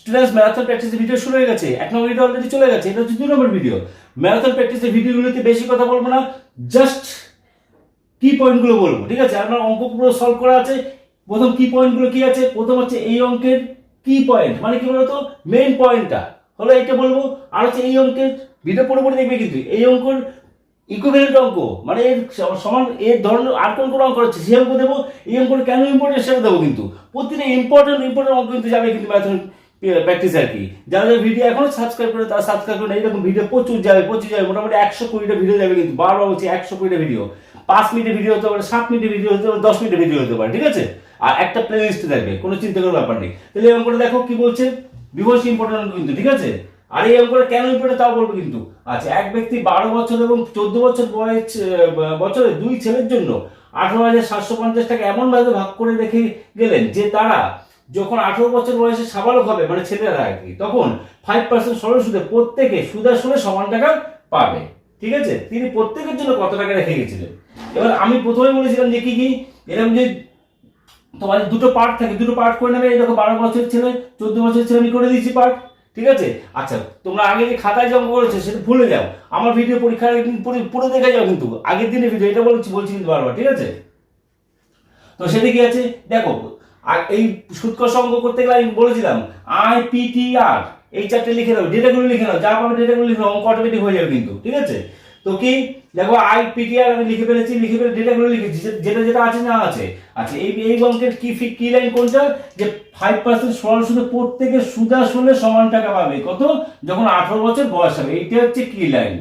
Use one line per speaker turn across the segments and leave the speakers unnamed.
Students marathon প্র্যাকটিসের video শুরু হয়ে গেছে। 1 নম্বর ভিডিও অলরেডি চলে গেছে, এটা হচ্ছে 2 নম্বর ভিডিও। ম্যারাথন প্র্যাকটিসের ভিডিওগুলোতে বেশি কথা বলবো না, জাস্ট কি পয়েন্টগুলো বলবো, ঠিক আছে? আপনার অঙ্ক পুরো সলভ করা আছে। প্রথম কি পয়েন্টগুলো কি আছে? প্রথম হচ্ছে এই অঙ্কের কি পয়েন্ট, মানে কি বলতো মেইন পয়েন্টটা হলো এইটা বলবো। আর হচ্ছে এই অঙ্কের ভিডিও পুরোপুরি দেখবে, কিন্তু এই অঙ্কের ইকুইভ্যালেন্ট অঙ্ক মানে এর সমান এর ধরনের আর কোন অঙ্ক হচ্ছে সেই অঙ্ক দেবো। এই অঙ্কটা কেন ইম্পর্টেন্ট সেটা দেবো, কিন্তু প্রতিটা ইম্পর্টেন্ট অঙ্ক কিন্তু যাবে কিন্তু ম্যারাথন প্র্যাকটিস আর কি। যারা ভিডিও এখনো সাবস্ক্রাইব করে তারা সাবস্ক্রাইব করে, এইরকম ভিডিও প্রচুর যাবে মোটামুটি 120টা ভিডিও যাবে, কিন্তু বারবার হচ্ছে 120টা ভিডিও। 5 মিনিটের ভিডিও হতে পারে, 7 মিনিটের ভিডিও হতে পারে, 10 মিনিটের ভিডিও হতে পারে, ঠিক আছে? আর একটা প্লে লিস্টে থাকবে, কোনো চিন্তা করার ব্যাপার নেই। তাহলে এই অঙ্কটা দেখো কি বলছে, বিভর্ষ ইম্পর্টেন্ট অঙ্ক কিন্তু, ঠিক আছে? আর এই অঙ্কটা কেন ইম্পর্টেন্ট তাও বলবো কিন্তু। আচ্ছা, এক ব্যক্তি 12 বছর এবং 14 বছর বছরে 2 ছেলের জন্য 18,750 টাকা এমন ভাবে ভাগ করে রেখে গেলেন যে তারা যখন 18 বছর বয়সে সাবালক হবে, মানে ছেলেরা আর কি, তখন 5% সরল সুদে প্রত্যেকে সুদে সমান টাকা পাবে, ঠিক আছে? তিনি প্রত্যেকের জন্য কত টাকা রেখে গেছিলেন? এবার আমি প্রথমে বলেছিলাম যে কি এরকম যে তোমার দুটো পার্ট থাকে, দুটো পার্ট করে নেবে। এই দেখো 12 বছরের ছেলে, 14 বছরের ছেলে আমি করে দিয়েছি পার্ট, ঠিক আছে? আচ্ছা, তোমরা আগে যে খাতায় যে অঙ্ক করেছো সেটা ভুলে যাও, আমার ভিডিও পরীক্ষার একদিন পুরো দেখে যাও, কিন্তু আগের দিনের ভিডিও এটা বলছি কিন্তু বারবার, ঠিক আছে? তো সেটা কি আছে দেখো, এই সূত্র অঙ্ক করতে গেলে আমি বলেছিলাম IPTR এই চারটে লিখে দাও, ডেটাগুলো লিখে নাও, যা পাবে ডেটাগুলো লিখে নাও, অঙ্ক অটোমেটিক হয়ে যাবে কিন্তু, ঠিক আছে? তো কি দেখো IPTR আমি লিখে ফেলে ডেটাগুলো লিখেছি, যেটা আছে না আছে। আচ্ছা, এই অঙ্কের কি লাইন কোনটা, যে 5% সরল সুদে প্রত্যেকে সুদে সমান টাকা পাবে কত, যখন 18 বছর বয়স হবে। এইটা হচ্ছে কি লাইন,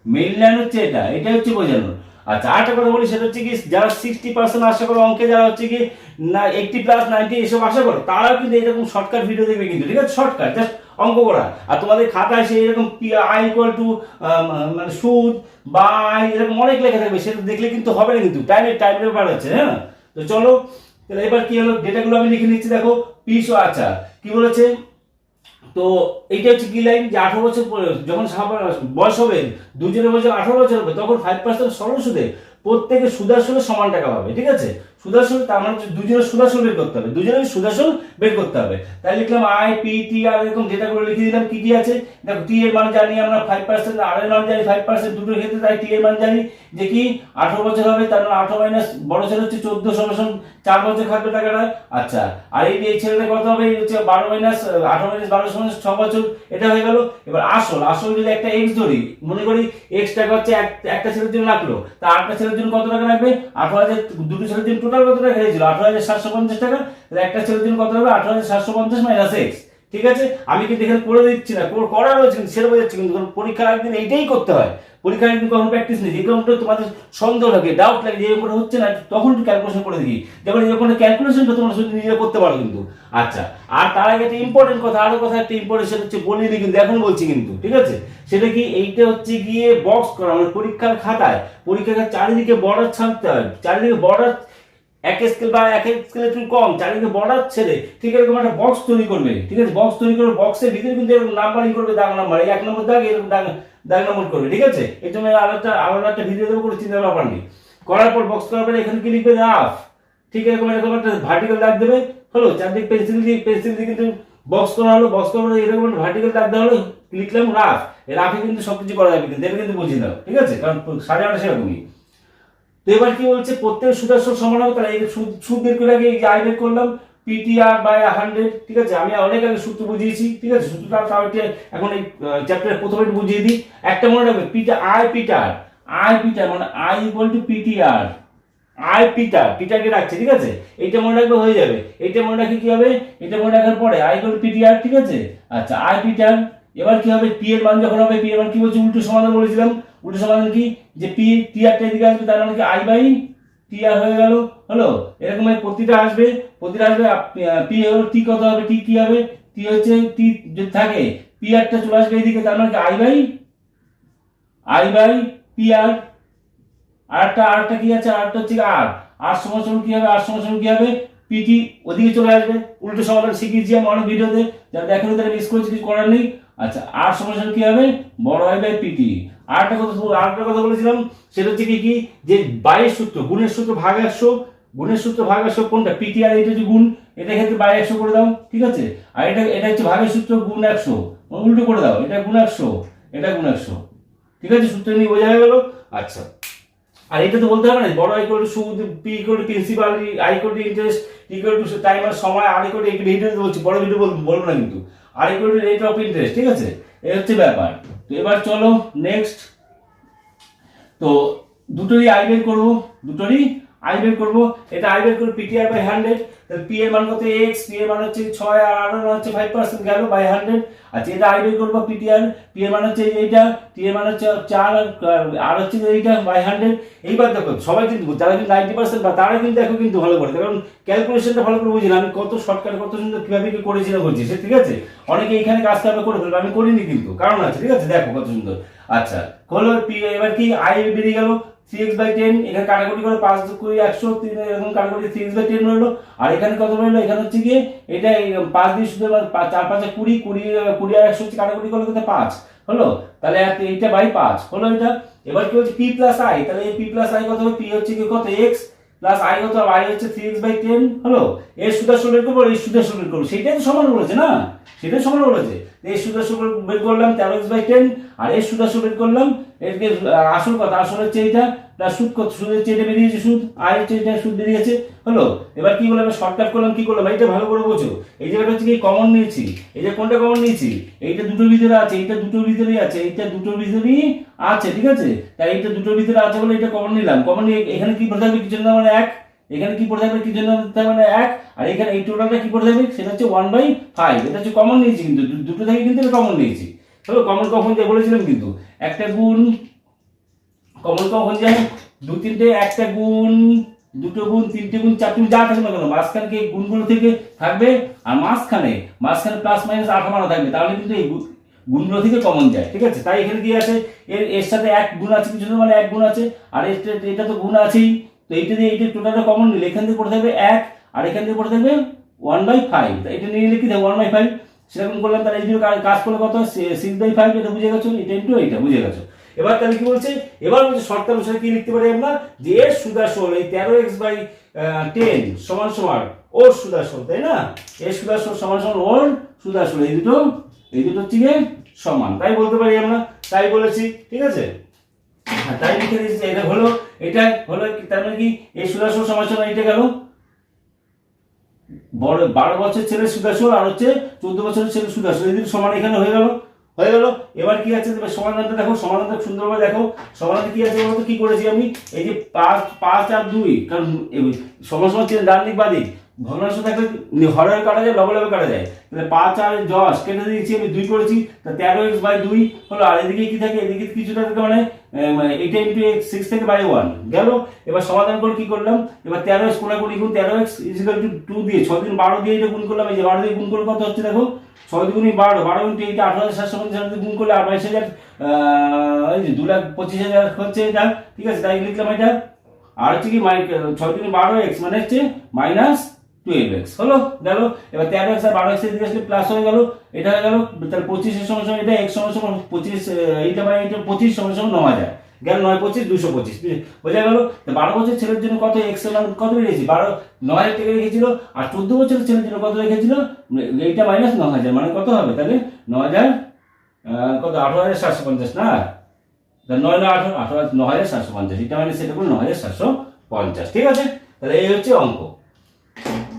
মেইন লাইন হচ্ছে এটা হচ্ছে বোঝানোর। আচ্ছা, আরেকটা কথা বলি, সেটা হচ্ছে কি যারা 60% আশা করো অঙ্কে, যারা হচ্ছে কি না 80+90 এসব আশা করো, তারাও কিন্তু এরকম শর্টকাট ভিডিও দেখবে কিন্তু, ঠিক আছে? শর্টকাট জাস্ট অঙ্ক করা। আর তোমাদের খাতায় সেই এরকম I = মানে সুদ বা এরকম অনেক লেখা থাকবে, সেটা দেখলে কিন্তু হবে না, কিন্তু টাইমের ব্যাপার আছে, হ্যাঁ? তো চলো, তাহলে এবার কি হলো, ডেটাগুলো আমি লিখে নিচ্ছি। দেখো পিসও, আচ্ছা কি বলেছে, তো এইটা হচ্ছে কি লাইন, যে 18 বছর পরে যখন বয়স হবে, দুজনের বয়স 18 বছর হবে, তখন 5% সরল সুদে প্রত্যেকে সুদে সমান টাকা পাবে, ঠিক আছে? সুদে তার মানে দুজনের সুদে বের করতে হবে, দুজনের সুদে বের করতে হবে। তাই লিখলাম IPTR, এরকম ডেটাগুলো লিখে দিলাম। কি আছে দেখো, টি এর মান জানি আমরা 5%, আর এর মান জানি 5%, দুটোর ক্ষেত্রে তাই টি এর মান জানি যে কি 18 বছর হবে, তার মানে 18 মাইনাস বড় ছেলে হচ্ছে 14 সমান 4 বছর খাটবে টাকাটা। আচ্ছা, আর এই ছেলেটা কত হবে, এই হচ্ছে 12 মাইনাস 18 মাইনাস 12 সমান 6 বছর, এটা হয়ে গেল। এবার আসল যদি একটা x ধরি, মনে করি x টাকা হচ্ছে একটা ছেলের জন্য রাখলো, তা আরেকটা ছেলের জন্য কত টাকা রাখবে, 18,000, দুটো ছেলের জন্য টোটাল কত টাকা হয়েছিল 18,750 টাকা, একটা ছেলের জন্য কত হবে 18,750 মাইনাস x, ঠিক আছে? আমি কিন্তু এখানে করে দিচ্ছি না, করা রয়েছে সেটা বোঝাচ্ছি, কিন্তু পরীক্ষার একদিন এইটাই করতে হয়। পরীক্ষার একদিন কখন প্র্যাকটিস নেই, এই কারণটা তোমাদের সন্দেহ লাগে, ডাউট লাগে যে এরকম হচ্ছে না, তখন ক্যালকুলেশন করে দিই, যেমন এরকম ক্যালকুলেশনটা তোমরা শুধু নিজেরা করতে পারো কিন্তু। আচ্ছা, আর তার আগে একটা ইম্পর্টেন্ট কথা, আরো কথা একটা ইম্পর্টেন্ট, সেটা হচ্ছে বলিনি কিন্তু এখন বলছি কিন্তু, ঠিক আছে? সেটা কি, এইটা হচ্ছে গিয়ে বক্স করা, মানে পরীক্ষার খাতায় চারিদিকে বর্ডার ছাড়তে হয়, চারিদিকে বর্ডার এক স্কেল বা এক স্কেল একটু কম, চারিদিকে বর্ডার ছেড়ে ঠিক এরকম একটা বক্স তৈরি করবে, ঠিক আছে? বক্স তৈরি করবে, বক্সের ভিতরে কিন্তু এরকম নাম্বারিং করবে, দাগ নাম্বার, এই 1 নম্বর দাগ, এরকম দাগ নম্বর করবে, ঠিক আছে? এর জন্য আলাদা একটা ভিডিও দেবো, করে চিন্তা ব্যাপার নেই। করার পর বক্স করার পরে এখানে কি লিখবে, রাফ, ঠিক এরকম একটা ভার্টিক্যাল দাগ দেবে, হলো? চারদিকে পেন্সিল দিয়ে কিন্তু বক্স করা হলো, বক্স করার পরে এরকম একটা ভার্টিক্যাল দাগ দেওয়া হলো, লিখলাম রাফ। এই রাফে কিন্তু সবকিছু করা যাবে, কিন্তু এটা কিন্তু বুঝিয়ে দাও, ঠিক আছে? কারণ সাড়ে আটটা সেরকমই। তো এবার কি বলছে, প্রত্যেক সুদের সমান হবে, তাহলে এই সুদ বের করে আগে আই বের করলাম PTR বাই 100, ঠিক আছে? আমি অনেক আগে সূত্র বুঝিয়েছি, ঠিক আছে? সূত্রটা তাও এখন এই চ্যাপ্টারের প্রথমে বুঝিয়ে দিই। একটা মনে রাখবে, IPTR মানে I = PTR, পিটারকে রাখছে, ঠিক আছে? এইটা মনে রাখবে, হয়ে যাবে। এইটা মনে রাখি কি হবে, এটা মনে রাখার পরে I = PTR, ঠিক আছে? আচ্ছা, IPTR, এবার কি হবে, পি এর মান যখন হবে, পি এর মান কি বলছি, উল্টো সমাধান বলেছিলাম। উল্টো সমাধান কি, যে পি টিআরটা এদিকে আসবে, তার মানে কি I/TR হয়ে গেল, হলো? এরকম প্রতিটা আসবে। পি হলো টি, কত হবে, টি কি হবে, টি হচ্ছে টি যদি থাকে, পি আরটা চলে আসবে এদিকে, তার মানে কি I/PR। আরেকটা কি আছে, আরেকটা হচ্ছে আর সমান কি হবে, আর সমান কি হবে, পিটি ওদিকে চলে আসবে। উল্টো সমাধান শিখিয়েছি আমি অনেক ভিডিওতে, যারা দেখেনি তারা মিস করেছে, কিছু করার নেই। আচ্ছা, আর সমান কি হবে, বড় I/PT। আরেকটা কথা বলেছিলাম, সেটা হচ্ছে কি যে বাইয়ের সূত্র, গুণের সূত্র ভাগাংশ কোনটা, PTR, এটা হচ্ছে গুণ, এটা ক্ষেত্রে বাই 100 করে দাও, ঠিক আছে। আর এটা এটা হচ্ছে ভাগের সূত্র গুণ 100, উল্টো করে দাও, এটা গুণ 100, এটা গুণ 100, ঠিক আছে। সূত্র নিয়ে বোঝা হয়ে গেল। আচ্ছা, আর এটা তো বলতে হবে না, বড় আই ইকুয়াল টু সুদ, P equal to principal, I equal to interest, equal to time আর সময়, আর ইকুয়াল টু ইন্টারেস্ট বলছি, বড় ভিডিও বলবো না কিন্তু, R equal to rate of interest, ঠিক আছে। এই হচ্ছে ব্যাপার। তো এবার চলো নেক্সট, তো দুটোরই আই বের করবো, দুটোরই আই বের করবো। এটা আই বের করবো পিটিআর বাই 100, তাহলে পি এর মান কত এক্স, পি এর মান হচ্ছে 6 আর আর এর মান হচ্ছে 5% গেল বাই 100। আচ্ছা, এটা আই বের করবো পিটিআর, পি এর মান হচ্ছে এইটা, টি এর মান হচ্ছে 4 আর হচ্ছে এইটা বাই 100। এইবার দেখো সবাই কিন্তু যারা কিন্তু 90% বা তারা কিন্তু দেখো কিন্তু ভালো করে, কারণ ক্যালকুলেশনটা ভালো করে বুঝি না আমি, কত শর্টকাট কত সুন্দর কিভাবে কি করেছি না করছি সে, ঠিক আছে। অনেকে এখানে কাজটা করে ফেলবে, আমি করিনি কিন্তু, কারণ আছে, ঠিক আছে। দেখো কত সুন্দর। আচ্ছা, হলো পি, এবার কি আই বেরিয়ে গেল 3x/10, এখানে কাটাকুটি করে 5 × 2 = 100, এরকম কাটাকুটি 3x/10 রইলো। আর এখানে কত রইলো, এখানে হচ্ছে গিয়ে এটা 5 দিয়ে শুধু 4 5 20 20 আর 100 হচ্ছে কাটাকুটি করলে কত 5 হলো, তাহলে এইটা বাই 5 হলো এটা। এবার কি হচ্ছে p প্লাস i, তাহলে এই p প্লাস i কত হবে, p হচ্ছে কি কত x প্লাস i কত, i হচ্ছে 3x/10 হলো। এর সুদা সূত্র বের করব, এই সুদা সূত্র বের করব, সেটাই তো সমান বলেছে না, সেটাই সমান বলেছে। এই সুদা সূত্র বের করলাম 13x/10, আর এই সুদা সূত্র বের করলাম, এর আসল কথা, আসল হচ্ছে এইটা প্লাস সুদ কত, সুদ হচ্ছে এটা বেরিয়েছে, সুদ আই হচ্ছে এটা, সুদ বেরিয়েছে হলো। এবার কি বললাম, শর্টকাট করলাম, কি করলাম, এইটা ভালো করে বোঝো। এই জায়গাটা হচ্ছে কি কমন নিয়েছি, এই যে কোনটা কমন নিয়েছি, এইটা দুটোর ভিতরে আছে, এইটা দুটোর ভিতরেই আছে, এইটা দুটোর ভিতরেই আছে, ঠিক আছে। তাই এইটা দুটোর ভিতরে আছে বলে এটা কমন নিলাম, কমন নিয়ে এখানে কি পড়ে থাকবে, কিছু না মানে 1, এখানে কি পড়ে থাকবে, কিছু না মানে 1, আর এখানে এই টোটালটা কি পড়ে থাকবে, সেটা হচ্ছে 1/5, এটা হচ্ছে কমন নিয়েছি, কিন্তু দুটো থেকে কিন্তু এটা কমন নিয়েছি। তবে কমন কখন যে বলেছিলাম কিন্তু, একটা গুণ কমন কখন যায়, 2 3টে, একটা গুণ, দুটো গুণ, তিনটে গুণ, চারটে গুণ, যা থাকবে না কেন মাঝখানে এই গুণগুলো থেকে থাকবে, আর মাঝখানে প্লাস মাইনাস 8 মানা থাকবে, তাহলে কিন্তু এই গুণগুলো থেকে কমন যায়, ঠিক আছে। তাই এখানে কি আছে, এর সাথে 1 গুণ আছে, কিছু না মানে 1 গুণ আছে, আর এটা তো গুণ আছেই, তো এইটা দিয়ে এইটা টোটালটা কমন নিলে এখান থেকে পড়ে থাকবে 1, আর এখান থেকে পড়ে থাকবে 1/5, এটা নিয়ে নিলে কি থাকবে 1/5, সেরকম করলাম। তাহলে এই দুটো কাজ করলে কত, 6/5, এটা বুঝে গেছো, এটা ইনটু এইটা বুঝে গেছো। এবার তাহলে কি বলছে, এবার বলছে শর্ত অনুসারে কি লিখতে পারি আমরা, যে এর সুদাসল এই 13x/10 সমান সমান ওর সুদাসল, তাই না, এর সুদাসল সমান সমান ওর সুদাসল, এই দুটো হচ্ছে গিয়ে সমান, তাই বলতে পারি আমরা, তাই বলেছি, ঠিক আছে। তাই লিখে দিয়েছি, এটা হলো, এটা হলো তার মানে কি, এই সুদাসল সমান সমান এটা গেল বড় 12 বছর ছেলের সুদাসল, আর হচ্ছে 14 বছরের ছেলের সুদাসল, এই দুটো সমান এখানে হয়ে গেল। এবার কি আছে, সমাধানটা দেখো, সমাধানটা সুন্দরভাবে দেখো, সমাধানে কি আছে বলতো, কি করেছি আমি, এই যে 5 আর 2, কারণ সমান সমান ডান দিক বাঁ দিক, ভগ্নাংশ থাকলে হরে কাটা যায়, লবে লবে কাটা যায়, তাহলে 5 আর 10 কেটে দিয়েছি আমি, 2 করেছি, তা 13x/2 হলো। আর এদিকে কি থাকে, এদিকে কিছুটা থাকে মানে এটা ইনটু x, 6 থেকে বাই 1 গেল। এবার সমাধান করে কি করলাম, এবার 13x কোণাকুণি গুণ 13x = 2 দিয়ে 6 দিন 12 দিয়ে এটা গুণ করলাম, এই যে 12 দিয়ে গুণ করলে কত হচ্ছে দেখো, 6 দুগুণে 12, 12 × 8 18,750 গুণ করলে 28,000, এই যে 2,25,000 হচ্ছে এটা, ঠিক আছে। তাই লিখলাম এটা, আর হচ্ছে কি 6 দুগুণে 12x মানে হচ্ছে -12x হলো গেল। এবার 13x আর 12x এর দিকে আসলে প্লাস হয়ে গেল, এটা হয়ে গেল, তাহলে 25 এর সমান এটা x সমান 25, এইটা বাই এটা 25 সমান 9000 গেল, 9 25 225 বোঝা গেল। 12 বছর ছেলের জন্য কত x এর মান কত রেখেছি, 9000 টাকা রেখেছিল, আর 14 বছরের ছেলের জন্য কত রেখেছিল, এইটা -9000 মানে কত হবে, তাহলে 9000 কত 8750 না, 9 9 18 9750, এটা মানে সেটা করে 9750, ঠিক আছে। তাহলে এই হচ্ছে অঙ্ক।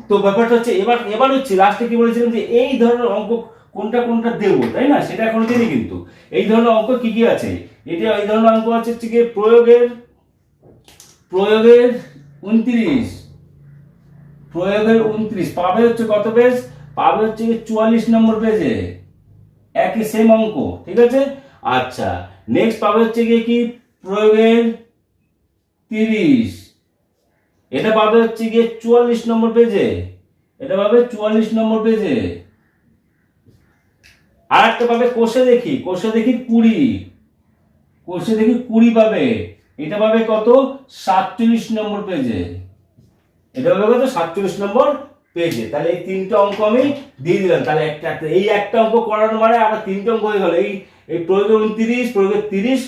তো ব্যাপারটা হচ্ছে এবার হচ্ছে লাস্টে কি বলেছিলাম, যে এই ধরনের অঙ্ক কোনটা কোনটা দেবো, তাই না, সেটা এখনো দিইনি কিন্তু। এই ধরনের অঙ্ক কি কি আছে, এটা এই ধরনের অঙ্ক আছে হচ্ছে কি প্রয়োগের 29 পাবে হচ্ছে কত পেজ, পাবে হচ্ছে 44 নম্বর পেজে, একই সেম অঙ্ক, ঠিক আছে। আচ্ছা, নেক্সট পাবে হচ্ছে কি প্রয়োগের 30, এটা পাবে হচ্ছে 44 নম্বর পেজে, এটা পাবে 44 নম্বর পেজে। আর একটা পাবে কোষে দেখি 20 পাবে, এটা পাবে কত 47 নম্বর পেজে, এটা পাবে কত 47 নম্বর পেজে। তাহলে এই তিনটা অঙ্ক আমি দিয়ে দিলাম, তাহলে একটা এই একটা অঙ্ক করানোর মানে আমার তিনটা অঙ্ক হয়ে গেল, এই প্রয়োগের 29, প্রয়োগের 30,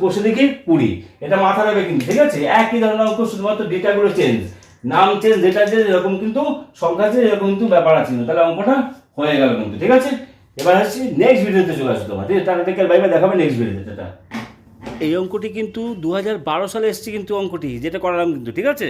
কোষে দেখি 20, এটা মাথা রাখবে কিন্তু, ঠিক আছে। একই ধরনের অঙ্ক, শুধুমাত্র ডেটাগুলো চেঞ্জ, নাম চেঞ্জ ডেটা চেঞ্জ এরকম কিন্তু সংখ্যা চেঞ্জ এরকম কিন্তু ব্যাপার আছে কিন্তু। তাহলে অঙ্কটা হয়ে গেল কিন্তু, ঠিক আছে। এবার আসছি নেক্সট ভিডিওতে চলে আসো তোমার, ঠিক আছে। Tata, take care, bye bye, দেখাবে নেক্সট ভিডিওতে। টাটা। এই অঙ্কটি কিন্তু 2012 সালে এসেছে কিন্তু অঙ্কটি, যেটা করালাম কিন্তু, ঠিক আছে।